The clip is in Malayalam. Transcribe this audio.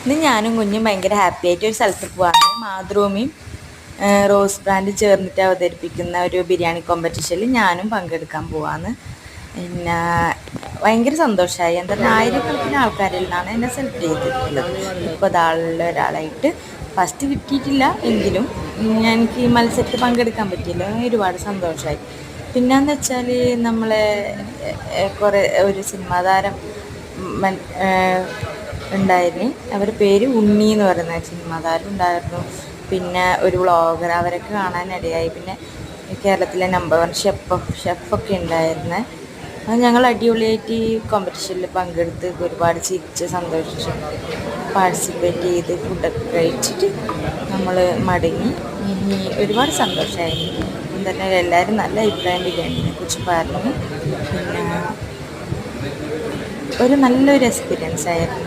ഇന്ന് ഞാനും കുഞ്ഞും ഭയങ്കര ഹാപ്പി ആയിട്ട് ഒരു സ്ഥലത്ത് പോവാണ്. മാതൃഭൂമിയും റോസ് ബ്രാൻഡ് ചേർന്നിട്ട് അവതരിപ്പിക്കുന്ന ഒരു ബിരിയാണി കോമ്പറ്റീഷനിൽ ഞാനും പങ്കെടുക്കാൻ പോവാന്ന്. പിന്നെ ഭയങ്കര സന്തോഷമായി. എന്താ പറഞ്ഞാൽ ആയിരക്കണക്കിന് ആൾക്കാരിൽ നിന്നാണ് എന്നെ സെലക്ട് ചെയ്തിട്ടുള്ളത്. 30 ആളിൽ ഒരാളായിട്ട്. ഫസ്റ്റ് കിട്ടിയിട്ടില്ല എങ്കിലും എനിക്ക് ഈ മത്സരത്തിൽ പങ്കെടുക്കാൻ പറ്റിയില്ല. ഒരുപാട് സന്തോഷമായി. പിന്നെന്ന് വെച്ചാൽ നമ്മളെ കുറേ ഒരു സിനിമാ താരം ഉണ്ടായിരുന്നു. അവരുടെ പേര് ഉണ്ണി എന്ന് പറയുന്ന സിനിമാ താരം ഉണ്ടായിരുന്നു. പിന്നെ ഒരു വ്ളോഗർ, അവരൊക്കെ കാണാനിടയായി. പിന്നെ കേരളത്തിലെ നമ്പർ 1 ഷെഫൊക്കെ ഉണ്ടായിരുന്നു. അത് ഞങ്ങൾ അടിപൊളിയായിട്ട് ഈ കോമ്പറ്റീഷനിൽ പങ്കെടുത്ത് ഒരുപാട് ചിരിച്ച് സന്തോഷിച്ച് പാർട്ടിസിപ്പേറ്റ് ചെയ്ത് ഫുഡൊക്കെ കഴിച്ചിട്ട് നമ്മൾ മടങ്ങി. ഒരുപാട് സന്തോഷമായി. തന്നെ എല്ലാവരും നല്ല അഭിപ്രായം ബിരിയാണിനെ കുറിച്ച് പറഞ്ഞു. പിന്നെ നല്ലൊരു എക്സ്പീരിയൻസ് ആയിരുന്നു.